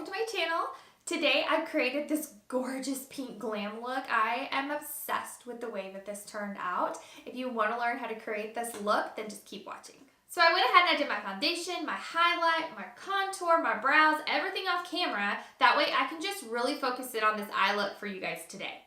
to my channel. Today I've created this gorgeous pink glam look. I am obsessed with the way that this turned out. If you want to learn how to create this look, then just keep watching. So I went ahead and I did my foundation, my highlight, my contour, my brows, everything off camera. That way I can just really focus in on this eye look for you guys today.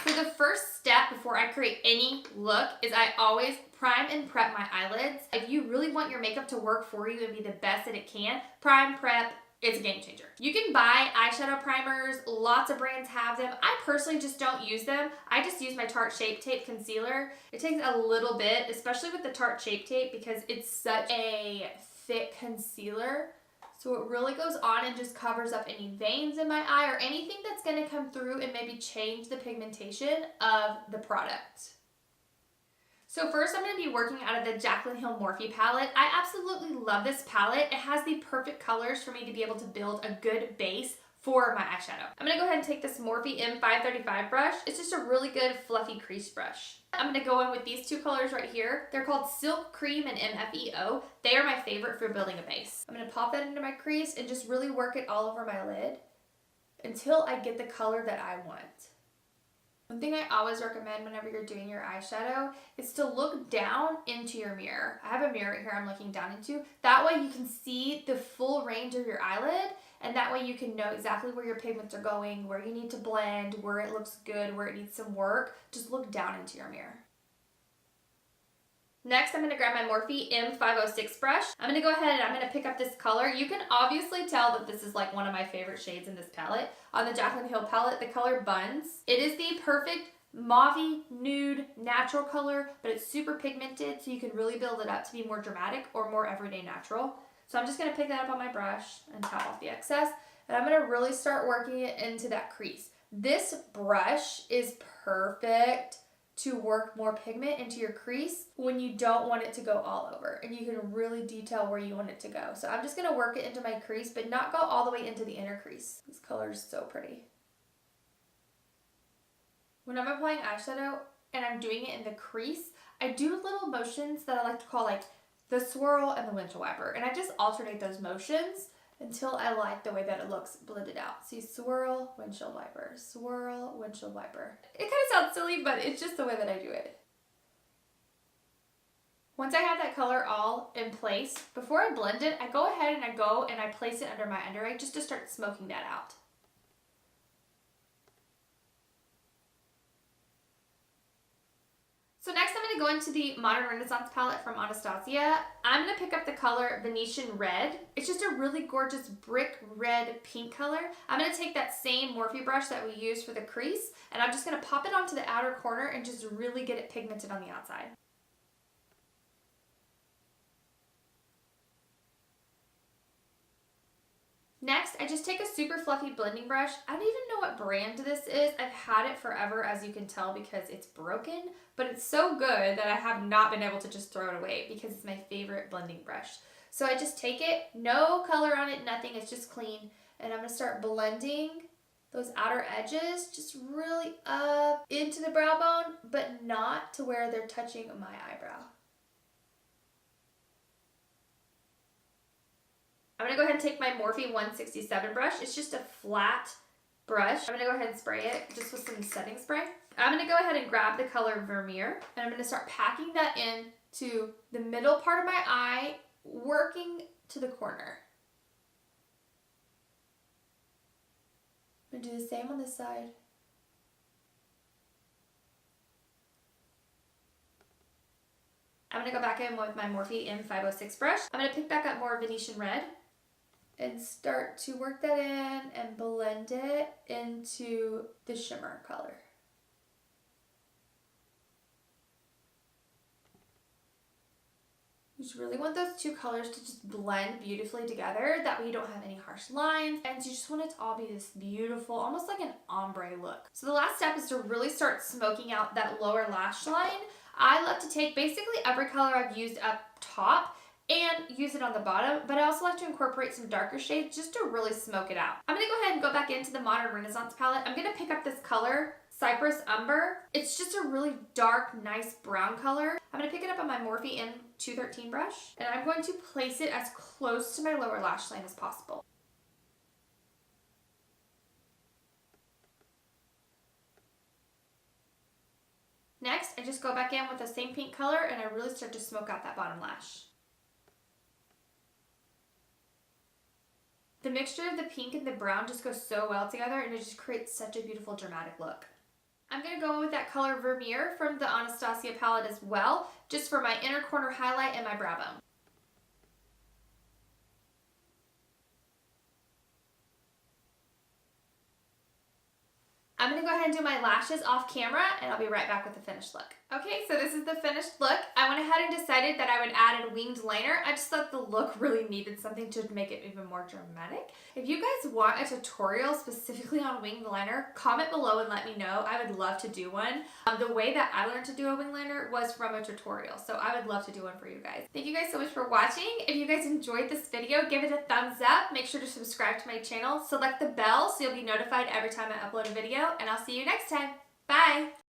So the first step before I create any look is I always prime and prep my eyelids. If you really want your makeup to work for you and be the best that it can, prime, prep, it's a game changer. You can buy eyeshadow primers, lots of brands have them. I personally just don't use them. I just use my Tarte Shape Tape concealer. It takes a little bit, especially with the Tarte Shape Tape because it's such a thick concealer. So it really goes on and just covers up any veins in my eye or anything that's going to come through and maybe change the pigmentation of the product. So first I'm going to be working out of the Jaclyn Morphe palette. I absolutely love this palette. It has the perfect colors for me to be able to build a good base for my eyeshadow. I'm going to go ahead and take this Morphe M535 brush. It's just a really good fluffy crease brush. I'm going to go in with these two colors right here. They're called Silk Cream and MFEO. They are my favorite for building a base. I'm going to pop that into my crease and just really work it all over my lid until I get the color that I want. One thing I always recommend whenever you're doing your eyeshadow is to look down into your mirror. I have a mirror right here I'm looking down into. That way you can see the full range of your eyelid, and that way you can know exactly where your pigments are going, where you need to blend, where it looks good, where it needs some work. Just look down into your mirror. Next, I'm going to grab my Morphe M506 brush. I'm going to go ahead and I'm going to pick up this color. You can obviously tell that this is like one of my favorite shades in this palette. On the Jaclyn palette, the color Buns. It is the perfect mauve nude natural color, but it's super pigmented, so you can really build it up to be more dramatic or more everyday natural. So I'm just going to pick that up on my brush and tap off the excess. And I'm going to really start working it into that crease. This brush is perfect to work more pigment into your crease when you don't want it to go all over, and you can really detail where you want it to go. So I'm just going to work it into my crease, but not go all the way into the inner crease. This color is so pretty. When I'm applying eyeshadow and I'm doing it in the crease, I do little motions that I like to call like the swirl and the windshield wiper, and I just alternate those motions until I like the way that it looks blended out. See, swirl, windshield wiper, swirl, windshield wiper. It kind of sounds silly, but it's just the way that I do it. Once I have that color all in place, before I blend it, I go ahead and I place it under my under eye just to start smoking that out. So next I'm going to go into the Modern Renaissance palette from Anastasia. I'm going to pick up the color Venetian Red. It's just a really gorgeous brick red pink color. I'm going to take that same Morphe brush that we used for the crease, and I'm just going to pop it onto the outer corner and just really get it pigmented on the outside. Next, I just take a super fluffy blending brush. I don't even know what brand this is. I've had it forever, as you can tell, because it's broken, but it's so good that I have not been able to just throw it away because it's my favorite blending brush. So I just take it, no color on it, nothing, it's just clean, and I'm going to start blending those outer edges just really up into the brow bone, but not to where they're touching my eyebrow. I'm going to go ahead and take my Morphe 167 brush. It's just a flat brush. I'm going to go ahead and spray it just with some setting spray. I'm going to go ahead and grab the color Vermeer, and I'm going to start packing that into the middle part of my eye, working to the corner. I'm going to do the same on this side. I'm going to go back in with my Morphe M506 brush. I'm going to pick back up more Venetian Red and start to work that in and blend it into the shimmer color. You just really want those two colors to just blend beautifully together. That way you don't have any harsh lines, and you just want it to all be this beautiful, almost like an ombre look. So the last step is to really start smoking out that lower lash line. I love to take basically every color I've used up top and use it on the bottom, but I also like to incorporate some darker shades just to really smoke it out. I'm going to go ahead and go back into the Modern Renaissance palette. I'm going to pick up this color, Cypress Umber. It's just a really dark, nice brown color. I'm going to pick it up on my Morphe M213 brush, and I'm going to place it as close to my lower lash line as possible. just go back in with the same pink color and I really start to smoke out that bottom lash. The mixture of the pink and the brown just goes so well together and it just creates such a beautiful dramatic look. I'm going to go in with that color Vermeer from the Anastasia palette as well, just for my inner corner highlight and my brow bone. I'm going to go ahead and do my lashes off camera and I'll be right back with the finished look. Okay, so this is the finished look. I went ahead and decided that I would add a winged liner. I just thought the look really needed something to make it even more dramatic. If you guys want a tutorial specifically on winged liner, comment below and let me know. I would love to do one. The way that I learned to do a winged liner was from a tutorial, so I would love to do one for you guys. Thank you guys so much for watching. If you guys enjoyed this video, give it a thumbs up. Make sure to subscribe to my channel. Select the bell so you'll be notified every time I upload a video, and I'll see you next time. Bye!